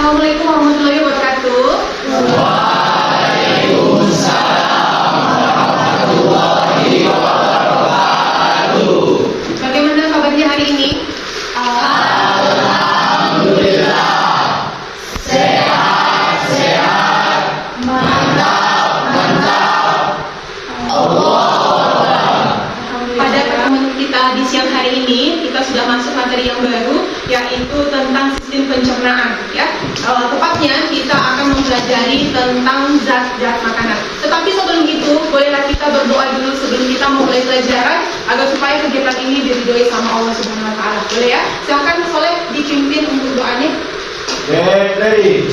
Assalamualaikum warahmatullahi wabarakatuh. Bagaimana kabarnya hari ini? Pada pertemuan kita di siang hari ini, kita sudah masuk materi yang baru, yaitu tentang sistem pencernaan. Ya, tepatnya kita akan mempelajari tentang zat-zat makanan. Tetapi sebelum itu, bolehlah kita berdoa dulu sebelum kita memulai pelajaran, agar supaya kegiatan ini diridhoi sama Allah Subhanahu Wa Taala. Boleh ya? Silakan Soleh dipimpin untuk doanya. Get ready.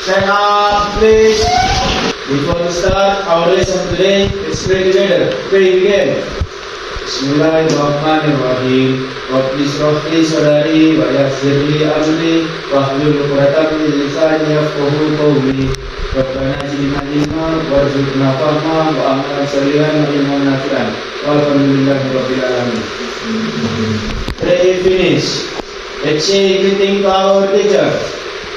Stand up, please. Before we start our lesson today, let's pray together. Pray again. Bismillahirrahmanirrahim. Rabbi shrah li sadri wa yassir li amri wahlul 'uqdatam min lisani yafqahu qawli. Rabbana zidna ilma warzuqna fahma wa amalan shalihan wa ilman nafi'an. Walhamdulillahi rabbil alamin. Pray finish. Let's say greeting to our teacher.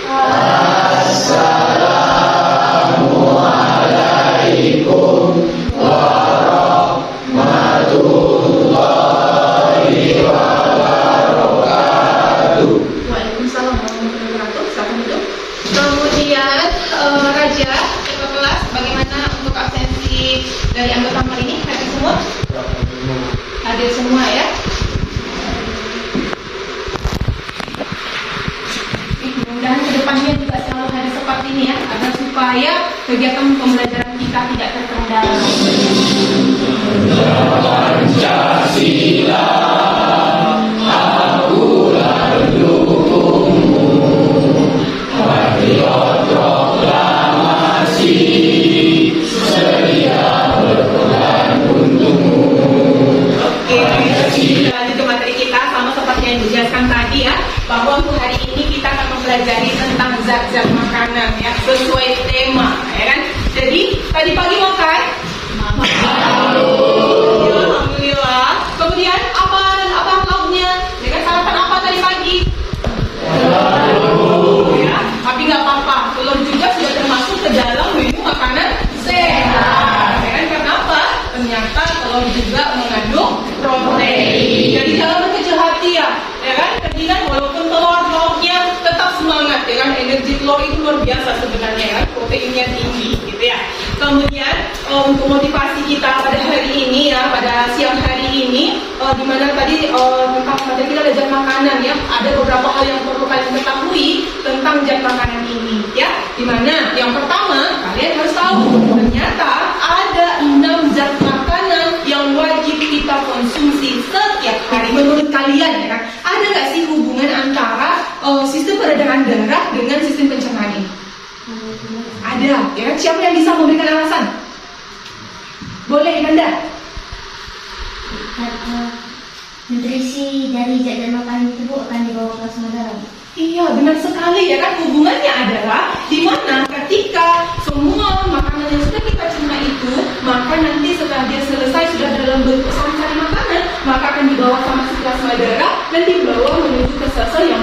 Assalamualaikum warahmatullahi wabarakatuh. Waalaikumsalam warahmatullahi wabarakatuh. Silakan duduk. Kemudian Raja, ketua kelas, bagaimana untuk absensi dari anggota hari ini? Hadir semua? Hadir semua ya. Mudah-mudahan kedepannya juga selalu hadir seperti ini ya, agar supaya kegiatan pembelajaran kita tidak terkendala. Pancasila, akulah pendukungmu, patriot proklamasi, sedia berkorban untukmu. Oke, kita lanjut ke materi kita sama seperti yang dijelaskan tadi ya, bahwa untuk hari ini kita akan mempelajari tentang zat-zat makanan ya, sesuai tema ya kan. Jadi tadi pagi makan? Alhamdulillah. Kemudian apa lauknya? Ya kan, sarapan apa tadi pagi? Ya, tapi nggak apa-apa. Telur juga sudah termasuk ke dalam menu makanan sehat. Ya kan, karena apa? Ternyata telur juga mengandung protein. Jadi jangan berkecil hati ya kan? Keinginan walaupun telur lauknya tetap semangat ya kan, energi telur itu luar biasa sebenarnya ya, proteinnya tinggi gitu ya. Kemudian untuk motivasi kita pada hari ini ya, pada siang hari ini, di mana tadi tentang materi kita ada zat makanan ya, ada beberapa hal yang perlu kalian ketahui tentang zat makanan ini ya. Dimana yang pertama kalian harus tahu ternyata ada 6 zat makanan yang wajib kita konsumsi setiap hari. Menurut kalian ya kan, ada nggak sih hubungan antara sistem peredaran darah dengan sistem pencernaan ini? Ada, ya kan? Siapa yang bisa memberikan alasan? Boleh, Nanda? Nutrisi dari zat dan makanan tubuh akan dibawa ke semua dalam. Iya, benar sekali ya kan. Hubungannya adalah di mana ketika semua makanan yang sudah kita cerna itu, maka nanti setelah dia selesai sudah dalam bentuk sari makanan, maka akan dibawa sama si plasma darah dan dibawa menuju ke sel-sel yang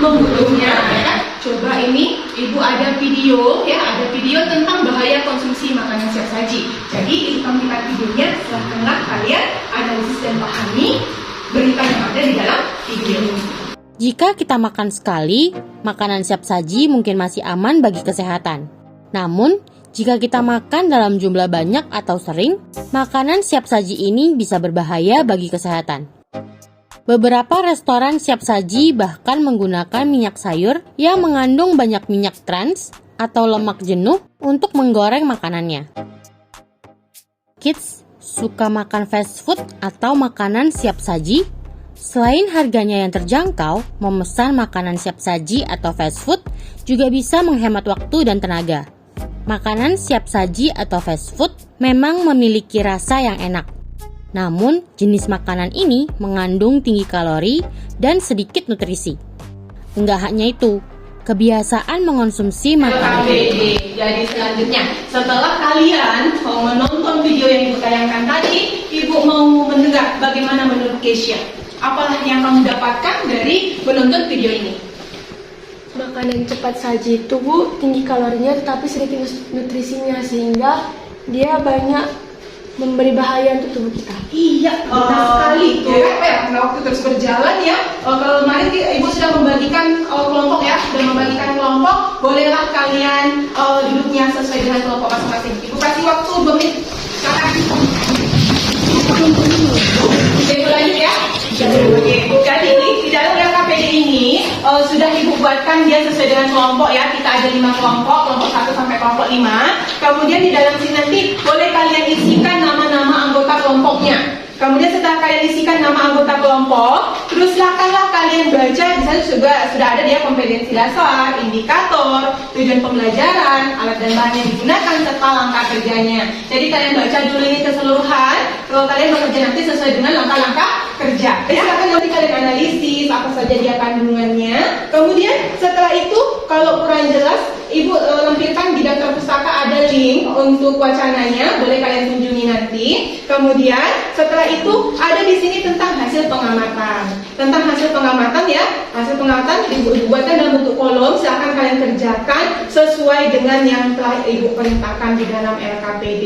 membutuhnya, ya kan? Coba ini Ibu ada video ya, ada video tentang bahaya konsumsi makanan siap saji. Jadi Ibu tampilkan videonya, silahkanlah kalian analisis dan pahami berita yang ada di dalam video ini. Jika kita makan sekali, makanan siap saji mungkin masih aman bagi kesehatan. Namun, jika kita makan dalam jumlah banyak atau sering, makanan siap saji ini bisa berbahaya bagi kesehatan. Beberapa restoran siap saji bahkan menggunakan minyak sayur yang mengandung banyak minyak trans atau lemak jenuh untuk menggoreng makanannya. Kids suka makan fast food atau makanan siap saji? Selain harganya yang terjangkau, memesan makanan siap saji atau fast food juga bisa menghemat waktu dan tenaga. Makanan siap saji atau fast food memang memiliki rasa yang enak. Namun, jenis makanan ini mengandung tinggi kalori dan sedikit nutrisi. Enggak hanya itu, kebiasaan mengonsumsi makanan. Jadi selanjutnya, setelah kalian mau menonton video yang Ibu tayangkan tadi, Ibu mau mendengar bagaimana menurut Keisha. Apa yang kamu dapatkan dari menonton video ini? makanan cepat saji itu Bu tinggi kalorinya tetapi sedikit nutrisinya sehingga dia banyak memberi bahaya untuk tubuh kita. Iya, benar sekali. Ya kan, Pak, ya, karena waktu terus berjalan ya. Kalau kemarin Ibu sudah membagikan kelompok ya, sudah membagikan kelompok. Bolehlah kalian duduknya sesuai dengan kelompok masing-masing. Ibu kasih waktu 2 menit. Silakan. Ibu lanjut ya. Oke, jadi di dalam LKPD ini sudah Ibu buatkan dia sesuai dengan kelompok ya. Kita ada 5 kelompok 1 sampai kelompok 5. Kemudian di dalam sini nanti boleh kalian isikan nama-nama anggota kelompoknya. Kemudian setelah kalian isikan nama anggota kelompok, terus silakanlah kalian baca. Di sana juga sudah ada dia kompetensi dasar, indikator, tujuan pembelajaran, alat dan bahan yang digunakan serta langkah kerjanya. Jadi kalian baca dulu ini keseluruhan. Kalau kalian bekerja nanti sesuai dengan langkah-langkah kerja. Jadi silakan nanti kalian analisis apa saja dia kandungannya. Kemudian setelah itu kalau kurang jelas, Ibu lampirkan di daftar pustaka ada link untuk wacananya, boleh kalian kunjungi nanti. Kemudian setelah itu ada di sini tentang hasil pengamatan. Tentang hasil pengamatan ya, hasil pengamatan dibuatkan dalam bentuk kolom. Silakan kalian kerjakan sesuai dengan yang telah Ibu perintahkan di dalam LKPD.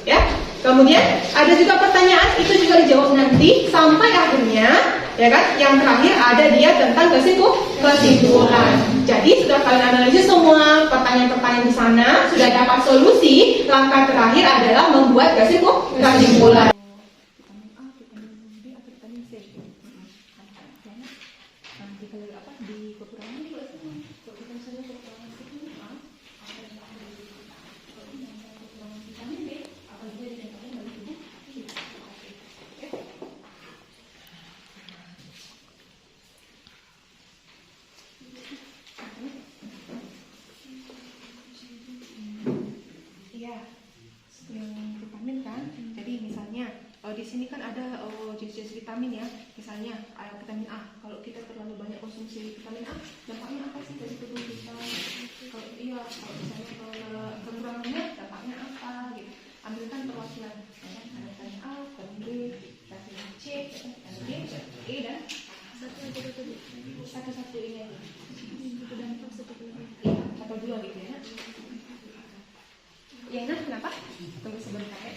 Ya. Kemudian ada juga pertanyaan, itu juga dijawab nanti sampai akhirnya, ya kan? Yang terakhir ada dia tentang kesimpulan. Jadi sudah kalian analisis semua pertanyaan-pertanyaan di sana, sudah dapat solusi. Langkah terakhir adalah membuat kesimpulan. Vitamin kan, jadi misalnya di sini kan ada jenis-jenis vitamin ya, misalnya vitamin A. Kalau kita terlalu banyak konsumsi vitamin A, dampaknya apa sih dari tubuh kita? Kalau misalnya kalau kekurangannya, dampaknya apa? Gitu. Ambilkan perwakilan, ya kan? Ada vitamin A, vitamin B, vitamin C, vitamin D, E dan satu-satu ini aja. Atau 2 gitu ya. Ya, nah kenapa? Tunggu sebentar ya.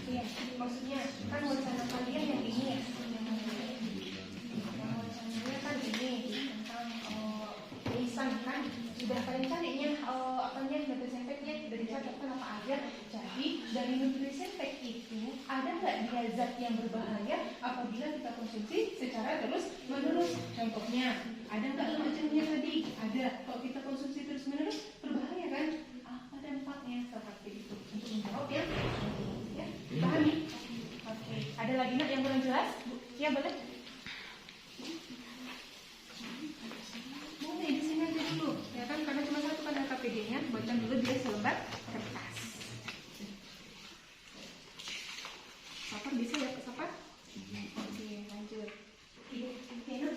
Iya, maksudnya kan wacana kalian yang ini ya. Wacananya kan ini tentang lisan kan. Sudah kalian carinya apanya nutrisenteknya sudah dicatatkan apa aja. Jadi dari nutrisentek itu ada nggak dia zat yang berbahaya apabila kita konsumsi secara terus menerus? Contohnya ada nggak lemak jenuhnya tadi? Ada. Kalau kita konsumsi terus menerus berbahaya kan? Apa dampaknya seperti itu? Untuk menjawab ya, pahami? Oke. Ada lagi nak yang belum jelas? Ya boleh. Boleh di sini aja dulu, ya kan? Karena cuma satu kan LKPD-nya, buatkan dulu dia selembar kertas. Sapar bisa ya, kesapar? Oke, lanjut. Oke, nah.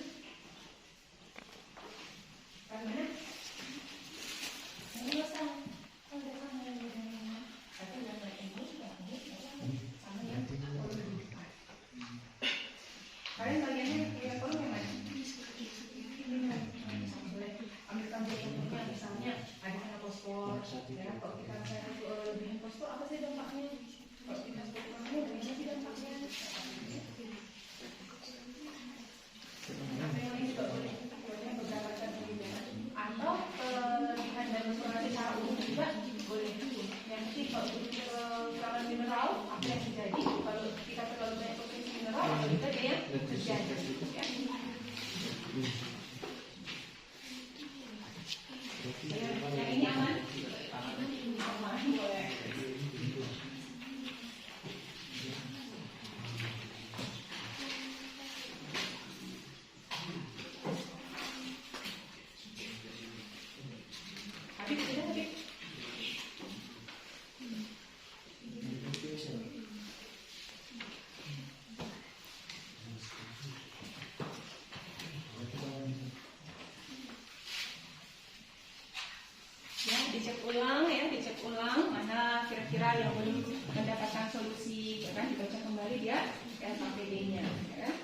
Bagaimana? Ini usah. Tapi nama ini sama ya. Kalian bagiannya yang kolom yang mana? Ambilkan contohnya, misalnya ada kena fosfor, ya. Kalau kita lebihin fosfor, apa sih dampaknya? Kalau kita kurangnya, bagaimana sih dampaknya? Apa yang lain juga boleh, berdasarkan pembelajaran. Atau kelebihan dan kekurangan secara umum juga boleh. Yang penting kalau kekurangan mineral, apa yang terjadi? Kalau kita terlalu banyak konsumsi mineral, apa juga yang terjadi? Ya. Yang ini aman? Aman, boleh. ulang ya, dicek ulang mana kira-kira yang belum mendapatkan solusi, ya kan? Dibaca kembali dia LKPD-nya, ya kan?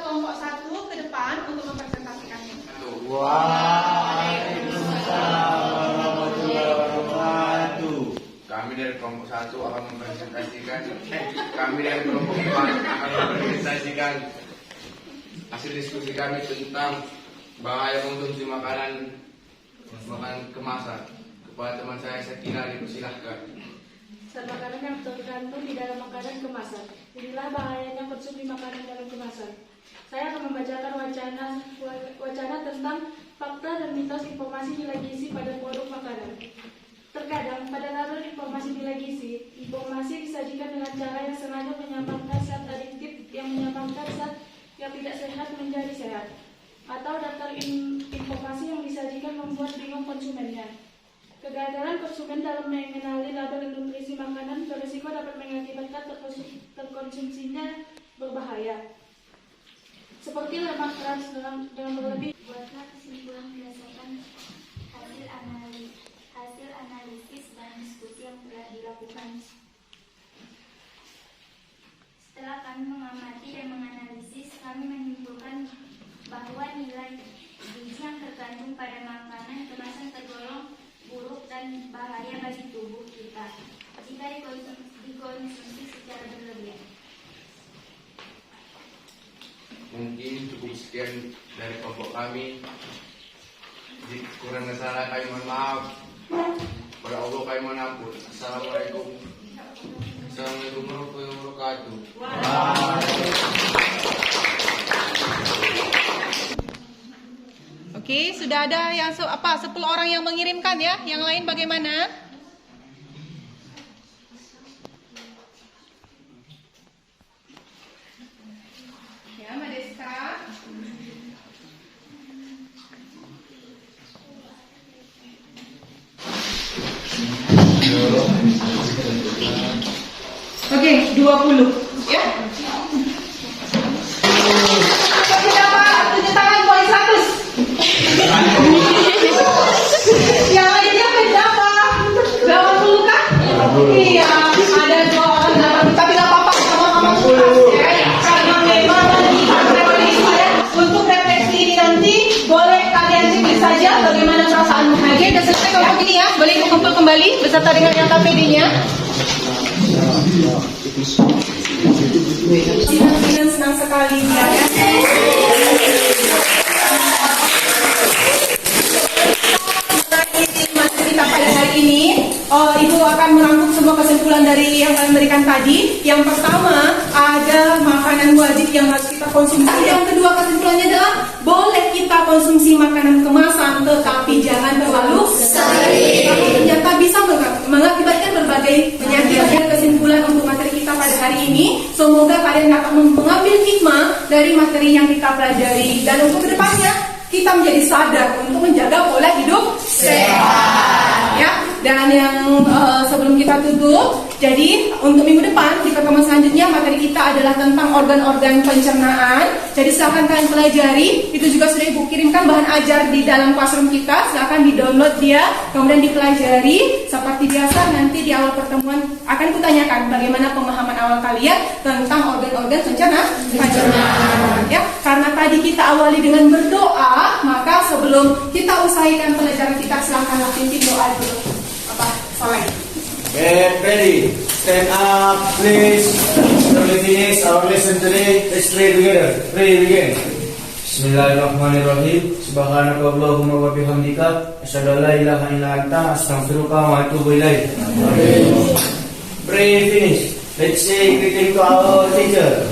Kelompok 1 ke depan untuk mempresentasikannya. Waalaikumsalam warahmatullahi wabarakatuh. Kami dari kelompok 1 akan mempresentasikan kami dari kelompok 4 akan mempresentasikan hasil diskusi kami tentang bahaya mengkonsumsi makanan kemasan. Kepada teman saya Sekina, dipersilahkan. Makanan yang tergantung di dalam makanan kemasan. Inilah bahayanya konsumsi makanan dalam kemasan. Saya akan membacakan wacana tentang fakta dan mitos informasi nilai gizi pada produk makanan. Terkadang pada nalar informasi nilai gizi, informasi disajikan dengan cara yang sengaja menyampaikan zat adiktif yang menyampaikan zat yang tidak sehat menjadi sehat, atau daftar informasi yang disajikan membuat bingung konsumennya. Kegagalan konsumen dalam mengenali label nutrisi makanan berisiko dapat mengakibatkan terkonsumsinya berbahaya, seperti lemak trans dengan berlebih. Buatlah kesimpulan berdasarkan hasil analisis dan diskusi yang telah dilakukan. Setelah kami mengamati dan menganalisis, kami menyimpulkan bahwa nilai gizi yang terkandung pada makanan kemasan tergolong buruk dan bahaya bagi tubuh kita jika dikonsumsi secara berlebihan. Mungkin cukup sekian dari kelompok kami. Jika kurang salah kami mohon maaf. Pada Allah kami mohon ampun. Assalamualaikum warahmatullahi wabarakatuh. Oke, sudah ada yang 10 orang yang mengirimkan ya. Yang lain bagaimana? Ya, Mbak Deska. Oke, 20 ya. Tapi dapat tunjuk tangan poin 100. Yang lainnya berapa? 80 kan? Iya, ada 2 orang dapat, tapi nggak apa-apa, sama-sama ya. Karena memang nanti refleksi ya. Untuk refleksi ini nanti boleh kalian cek saja bagaimana perasaanmu. Oke, udah selesai kelompok ini ya. Boleh kumpul kembali beserta dengan yang KPD-nya. Senang sekali ya. Kita pada hari ini, Ibu akan merangkum semua kesimpulan dari yang kalian berikan tadi. Yang pertama, ada makanan wajib yang harus kita konsumsi. Yang kedua, kesimpulannya adalah boleh kita konsumsi makanan kemasan, tetapi jangan terlalu sering. Karena ternyata bisa mengakibatkan berbagai penyakit. Dan kesimpulan untuk materi kita pada hari ini, semoga kalian dapat mengambil hikmah dari materi yang kita pelajari. Dan untuk kedepannya, kita menjadi sadar untuk menjaga pola hidup sehat ya. Dan yang sebelum kita tutup, jadi untuk minggu depan di pertemuan selanjutnya materi kita adalah tentang organ-organ pencernaan. Jadi silakan kalian pelajari. Itu juga sudah Ibu kirimkan bahan ajar di dalam classroom kita. Silakan di-download dia, kemudian dipelajari. Seperti biasa nanti di awal pertemuan akan kutanyakan bagaimana pemahaman awal kalian tentang organ-organ pencernaan. Ya, karena tadi kita awali dengan berdoa, maka sebelum kita usaikan pelajaran kita silakanlah pimpin doa dulu. Soleh. Get ready. Stand up, please. After we finish our lesson today, let's pray together. Pray begin. Bismillahirrahmanirrahim. Subhanaka Allahumma wa bihamdika asyhadu an la ilaha illa anta astaghfiruka wa atubu ilaik. Pray finish. Let's say greeting to our teacher.